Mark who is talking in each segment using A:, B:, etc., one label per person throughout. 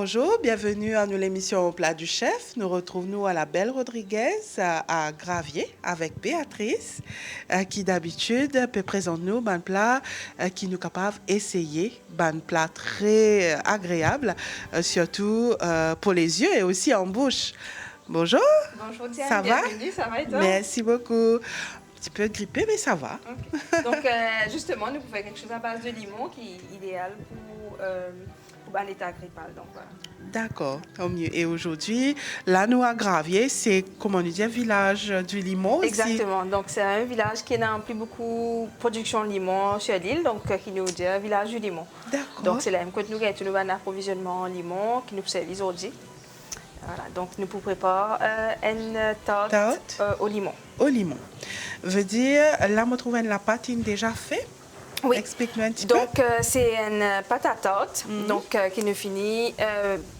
A: Bonjour, bienvenue à l'émission Au plat du chef. Nous retrouvons à la Belle Rodriguez à Gravier avec Béatrice qui d'habitude peut présenter nous un plat qui nous capable d'essayer, un plat très agréable, surtout pour les yeux et aussi en bouche. Bonjour.
B: Bonjour Diane,
A: Ça va?
B: bienvenue, ça va et toi?
A: Merci beaucoup. Un petit peu grippé, mais ça va.
B: Okay. Donc justement, nous pouvons faire quelque chose à base de limon qui est idéal pour l'état grippal. Donc, voilà.
A: D'accord, tant mieux. Et aujourd'hui, là, nous à Gravier, c'est, comment on dit, un village du limon aussi.
B: Exactement. Donc, c'est un village qui n'a plus beaucoup de production de limon sur l'île, donc qui nous dit un village du limon.
A: D'accord.
B: Donc, c'est là même quand nous avons tout un approvisionnement en limon qui nous sert aujourd'hui. Voilà, donc nous pouvons préparer une tarte au limon.
A: Au limon. Veut dire, là, on trouve la pâte déjà faite.
B: Oui.
A: Explique-nous un petit peu.
B: Donc, c'est une pâte à tarte donc, qui nous finit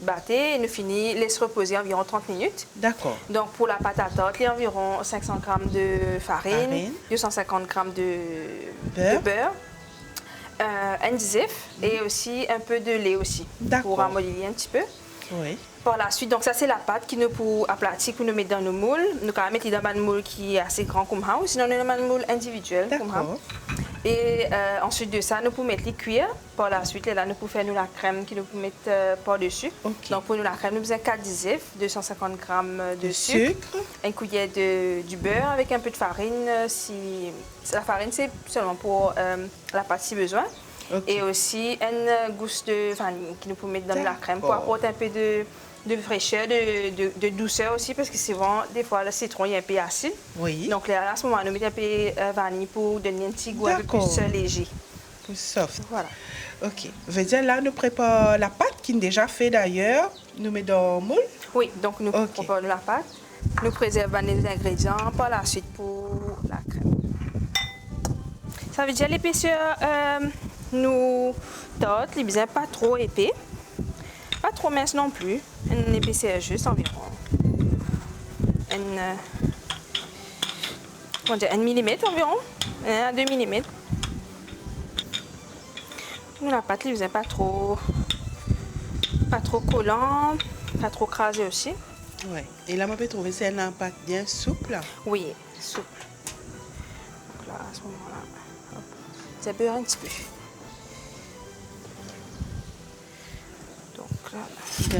B: battre et nous finit laisse reposer environ 30 minutes.
A: D'accord.
B: Donc, pour la pâte à tarte, il y a environ 500 g de farine, 250 g de beurre, un zif et aussi un peu de lait aussi pour amollir un petit peu.
A: Oui.
B: Par la suite, donc ça c'est la pâte qui nous pour aplatir, pour nous mettre dans nos moules. Nous allons mettre dans un moule qui est assez grand comme ça, ou sinon dans un moule individuel comme ça. Et ensuite de ça, nous pouvons mettre les cuire. Par la suite, là, nous pouvons faire nous la crème qui nous pouvons mettre par-dessus.
A: Okay.
B: Donc pour nous la crème, nous avons 4 zif, 250 g de sucre, une cuillère du beurre avec un peu de farine. Si la farine, c'est seulement pour la pâte si besoin. Okay. Et aussi une gousse de vanille qui nous peut mettre dans la crème pour apporter un peu de fraîcheur, de douceur aussi, parce que c'est vraiment, des fois, le citron est un peu acide.
A: Oui.
B: Donc là, à ce moment, nous mettons un peu de vanille pour donner un petit goût un peu plus léger.
A: Plus soft.
B: Voilà.
A: OK. Veut dire, là, nous préparons la pâte qui est déjà faite d'ailleurs. Nous mettons dans le moule.
B: Oui, donc nous préparons la pâte. Nous préservons les ingrédients par la suite pour la crème. Ça veut dire l'épaisseur, nous tarte, les besoins pas trop épais. Pas trop mince non plus, une épaisseur juste environ 1 millimètre environ, 1 à 2 millimètres. La pâte ne pas trop collant, pas trop crasé aussi.
A: Oui, et là on peut trouver c'est un pâte bien souple.
B: Oui, souple. Donc là à ce moment-là, ça beurre un petit peu.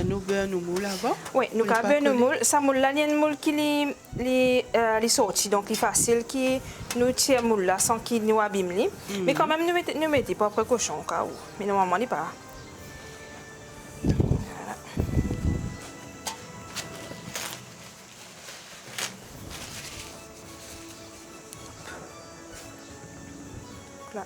A: Nous beurre nos moules avant.
B: Oui, nous avons nos moules. Ça moule là, il y a une moule qui est sortie, donc il est facile qui nous tire moule là sans qu'il nous abîme. Mais quand même, nous mettons pas précaution au cas où. Mais normalement, il n'est pas. Voilà. Là.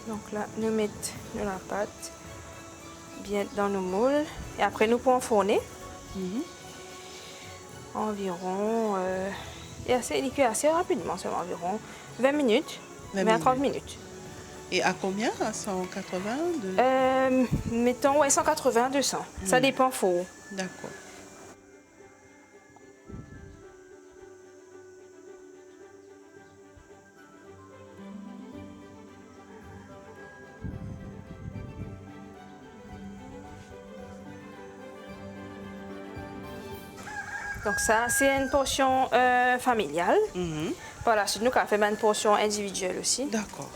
B: Donc là, nous mettons la pâte bien dans nos moules et après nous pouvons enfourner environ et il cuit assez rapidement, c'est environ 20 minutes, 20 à 30 minutes.
A: Et à combien? À 180
B: mettons 180, 200. Ça dépend faux.
A: D'accord.
B: Donc ça, c'est une portion familiale. Par la suite, nous avons fait une portion individuelle aussi.
A: D'accord.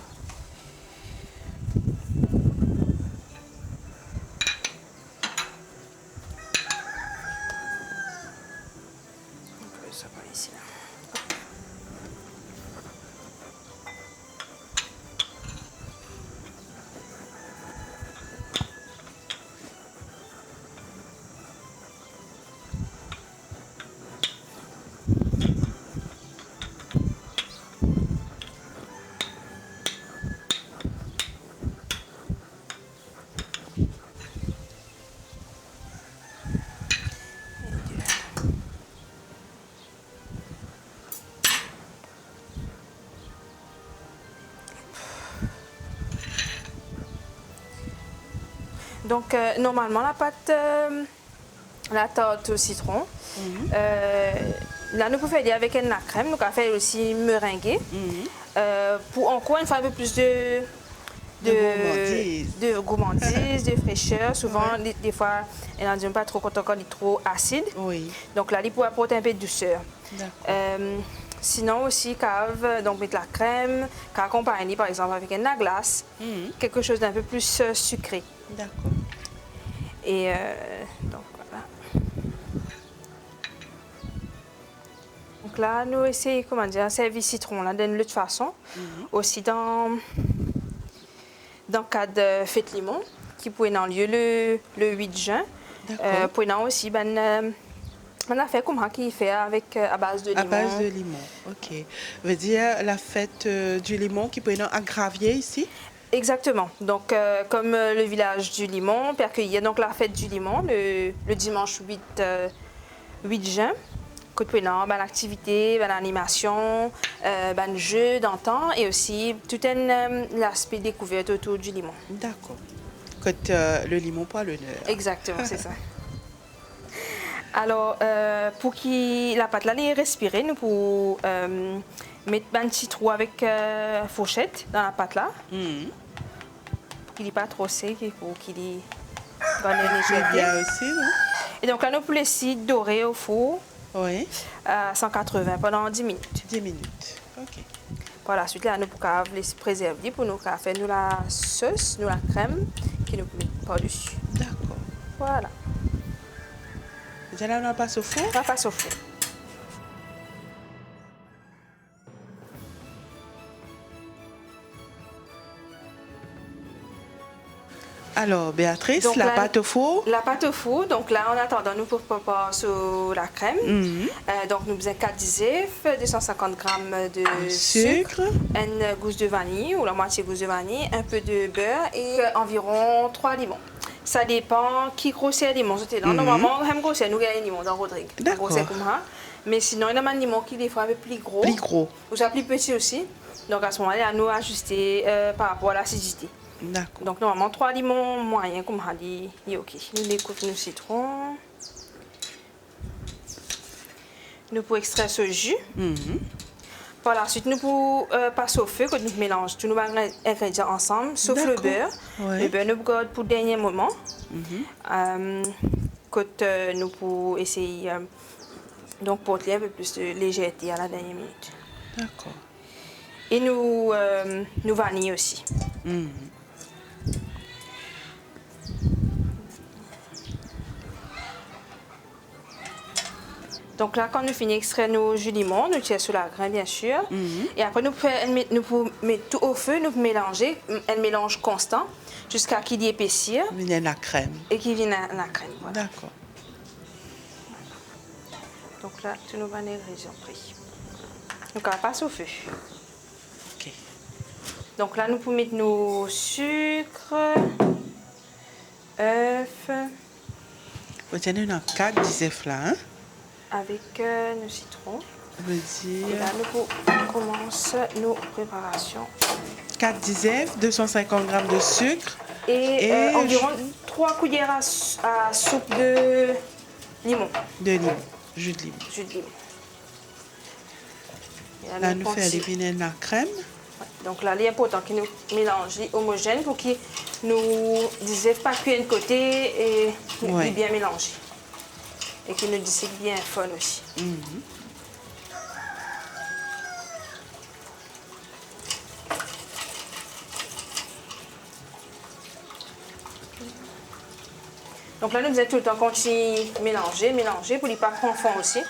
B: On peut ça par ici là. Donc, normalement, la pâte, la tarte au citron, là, nous pouvons faire avec la crème. Nous pouvons faire aussi meringuer. Pour encore une fois un peu plus de gourmandise, de fraîcheur. Souvent, des fois, elle n'en dit pas trop quand encore il est trop acide.
A: Oui.
B: Donc là, il pourrait apporter un peu de douceur. Sinon aussi, cave, donc mettre la crème, accompagner par exemple avec la glace, quelque chose d'un peu plus sucré.
A: D'accord.
B: Et donc voilà. Donc là, nous essayons, comment dire, servir citron là d'une autre façon. Aussi dans le cadre de fête limon, qui pourrait avoir lieu le 8 juin. Pour nous aussi, on a fait comme ça qui fait avec à base de limon.
A: À base de limon, ok. Veut dire la fête du limon qui peut être à Gravier ici?
B: Exactement. Donc, comme le village du limon, puis il y a donc la fête du limon le dimanche 8 juin. Côté l'activité, l'animation, le jeu d'antan et aussi tout l'aspect découverte autour du limon.
A: D'accord. Côté le limon pour l'honneur.
B: Exactement, c'est ça. Alors, pour que la pâte là est respirée, nous pouvons mettre un petit trou avec fourchette dans la pâte là. Pour qu'il n'est pas trop sec et pour qu'il ait bonne légèreté.
A: Bien aussi, non?
B: Et donc là, nous pouvons laisser dorer au four.
A: Oui.
B: À 180 pendant 10 minutes.
A: 10 minutes, ok.
B: Par la suite, là, nous pouvons les préserver pour nous faire nous la sauce, nous la crème, qui nous met par-dessus.
A: D'accord.
B: Voilà.
A: Déjà là, on la passe au four?
B: On la passe au four.
A: Alors, Béatrice,
B: donc,
A: la pâte au four?
B: La pâte au four, donc là, en attendant, nous pouvons préparer sur la crème. Donc, nous avons 4 d'œufs, 250 g de sucre, une gousse de vanille ou la moitié gousse de vanille, un peu de beurre et environ 3 limons. Ça dépend qui grossit les limons. Normalement, on aime grossir, nous gagnons les limons dans Rodrigue.
A: D'accord.
B: Comme ça. Mais sinon, il y a des limons qui des fois un peu plus gros.
A: Plus gros.
B: Ou ça plus petit aussi. Donc, à ce moment-là, nous ajuster par rapport à l'acidité.
A: D'accord.
B: Donc, normalement, 3 limons moyens, comme on dit, ok. Nous découpons nos citrons. Nous pouvons extraire ce jus. Par la suite, nous pouvons passer au feu, quand nous mélangeons tous nos ingrédients ensemble, sauf le beurre. Le beurre, nous gardons pour le dernier moment. Quand nous pouvons essayer donc porter un peu plus de légèreté à la dernière minute.
A: D'accord.
B: Et nous vanille aussi. Donc là, quand nous finissons d'extraire nos jus de limon, nous tirons sur la graine, bien sûr. Et après, nous pouvons mettre tout au feu, nous mélanger, un mélange constant, jusqu'à qu'il y épaississe.
A: Il y a la crème.
B: Et qu'il vienne la crème. Voilà.
A: D'accord.
B: Donc là, tous nos ingrédients pris. Donc, on passe au feu.
A: Ok.
B: Donc là, nous pouvons mettre nos sucres, œufs.
A: Vous tenez une 4 d'œufs là, hein?
B: Avec nos citrons.
A: Veut dire...
B: Et là, nous commençons nos préparations.
A: 4 d'œufs, 250 g de sucre.
B: Et environ 3 cuillères à soupe de limon.
A: De limon, jus de limon.
B: Jus de limon.
A: Là, nous faisons éliminer la crème.
B: Donc là, il est important que nous mélangions homogène pour que nous disions pas cuire de côté et bien mélanger. Et qu'il nous dise bien fun aussi. Donc là, nous faisons tout le temps continuer mélanger pour ne pas prendre fond aussi.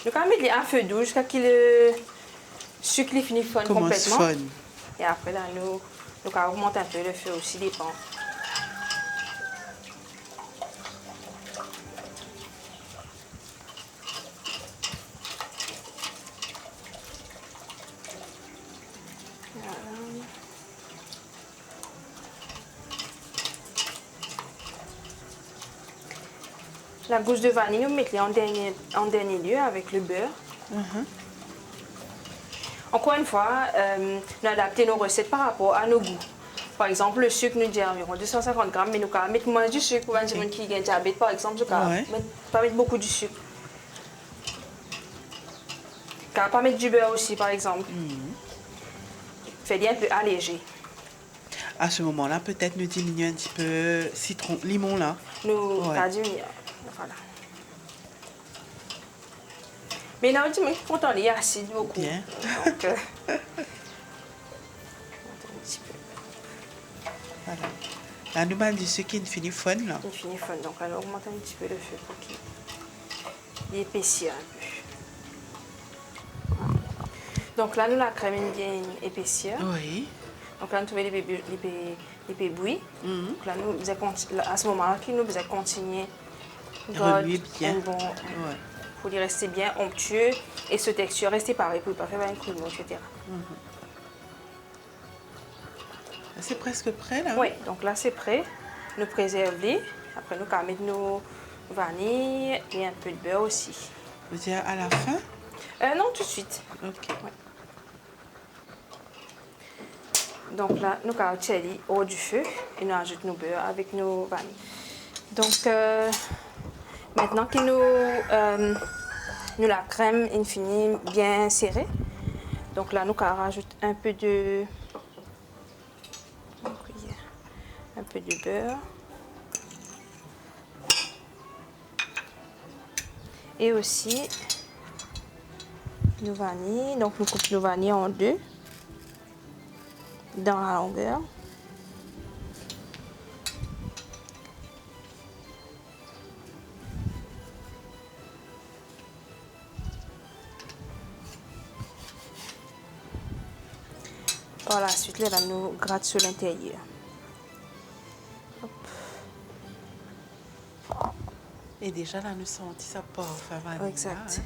B: Nous allons mettre à feu doux jusqu'à ce que le sucre finisse fond complètement. Et après, là, nous allons augmenter un peu le feu aussi, dépend. La gousse de vanille, nous mettons en dernier lieu avec le beurre. Encore une fois, nous adaptons nos recettes par rapport à nos goûts. Par exemple, le sucre nous dit environ 250 grammes, mais nous allons mettre moins du sucre pour les gens qui ont diabète, par exemple. Je ne pas mettre beaucoup du sucre. Je ne pas mettre du beurre aussi, par exemple. Fait un peu allégé.
A: À ce moment-là, peut-être nous diminuer un petit peu citron, limon là.
B: Nous diminuer. Voilà. Mais là, on dit que quand on est acide beaucoup.
A: Bien.
B: Donc,
A: voilà. Là, nous avons du sucre qui finit fun là.
B: Il finit fun. Donc, on augmente un petit peu le feu pour qu'il épaississe un peu. Voilà. Donc là, nous la crème bien épaissir.
A: Oui.
B: Donc là, nous trouvons les bouillies. Donc là, nous, à ce moment-là, nous devons continuer
A: Remuer bien.
B: Pour lui rester bien onctueux et ce texture rester pareil pour ne pas faire un croulement, etc.
A: C'est presque prêt là.
B: Oui, donc là c'est prêt. Nous préserver. Après, nous allons mettre nos vanilles et un peu de beurre aussi.
A: Vous dire à la fin?
B: Non, tout de suite.
A: Ok.
B: Ouais. Donc là, nous allons tirer au haut du feu et nous ajoutons nos beurres avec nos vanilles. Donc, maintenant que nous la crème est finie bien serrée, donc là, nous allons rajouter un peu de beurre. Et aussi nos vanilles. Donc, nous coupons nos vanilles en deux dans la longueur. Par la suite, là, nous gratte sur l'intérieur.
A: Et déjà là, nous sentons ça parfum vanille.
B: Exact.
A: Hein?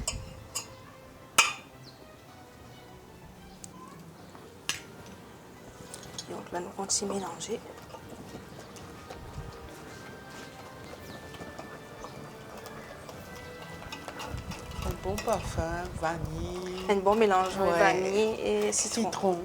B: Donc là, nous continuons à mélanger.
A: Un bon parfum, vanille.
B: Un bon mélange de vanille et citron.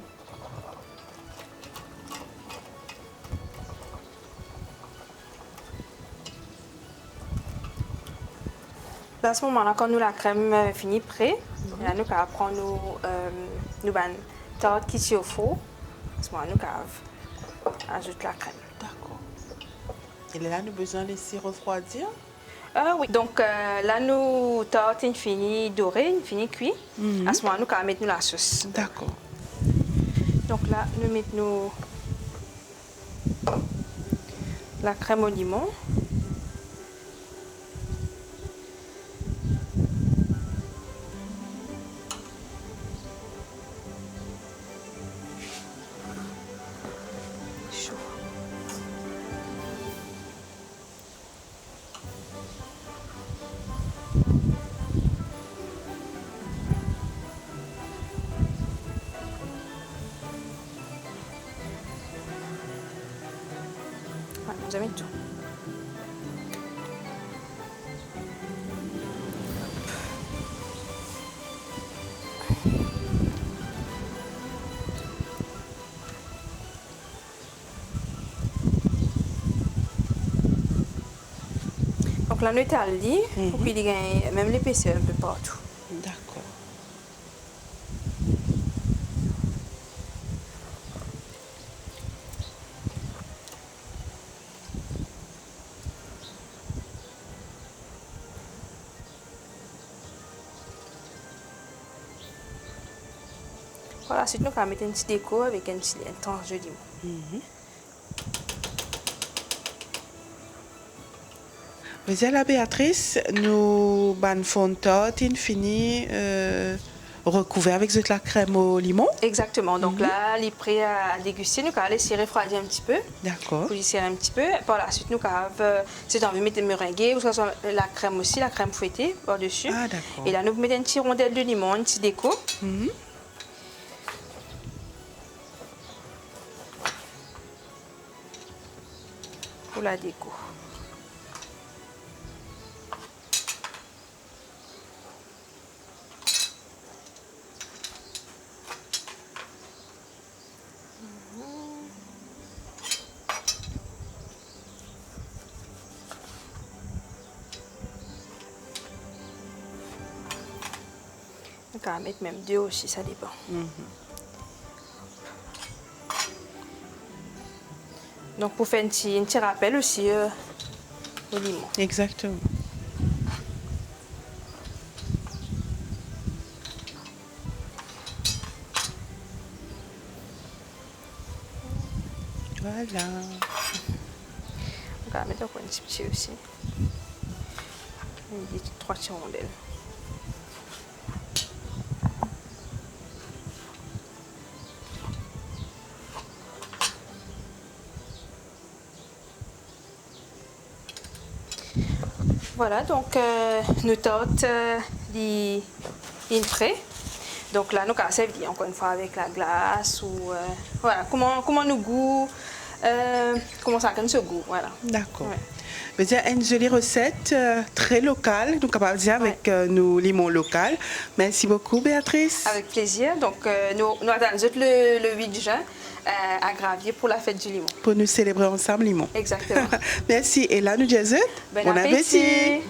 B: À ce moment-là, quand nous la crème finit prêt, là, nous allons prendre nos tartes qui sont au four. À ce moment-là, nous allons ajouter la crème.
A: D'accord. Et là, nous avons besoin de laisser refroidir?
B: Oui. Donc là, nous tartes fini dorée, fini cuit. À ce moment-là, nous allons mettre la sauce.
A: D'accord.
B: Donc là, nous mettons la crème au limon. Voilà, vous avez tout. Donc la noix à lit, pour qu'il y ait même l'épaisseur un peu partout.
A: D'accord.
B: Voilà, ensuite nous allons mettre un petit déco avec un tranche de limon.
A: Vous dites la Béatrice, nous ban fond tarte fini recouvert avec de la crème au limon.
B: Exactement. Donc là, il est prêt à déguster. Nous allons laisser refroidir un petit peu.
A: D'accord.
B: Pour laisser un petit peu. Par la suite, nous allons, si on veut mettre des meringues, ou soit la crème aussi, la crème fouettée par-dessus.
A: Ah, d'accord.
B: Et là, nous mettons un petit rondelle de limon, un petit déco. Pour la déco. On peut mettre même 2 aussi, ça dépend. Donc pour faire un petit rappel aussi au limon.
A: Exactement. Voilà.
B: On va mettre encore un petit petit aussi. 3 petits rondelles. Voilà, donc nos tartes, les frais. Donc là, nous allons servir encore une fois avec la glace ou voilà, comment nous goût, comment ça donne ce goût, voilà.
A: D'accord.
B: Ouais.
A: C'est une jolie recette très locale, nous capables de dire avec nos limons locaux. Merci beaucoup, Béatrice.
B: Avec plaisir. Donc, nous attendons le 8 juin à Gravier pour la fête du limon.
A: Pour nous célébrer ensemble limon.
B: Exactement.
A: Merci. Et là, nous disons
B: Bon appétit.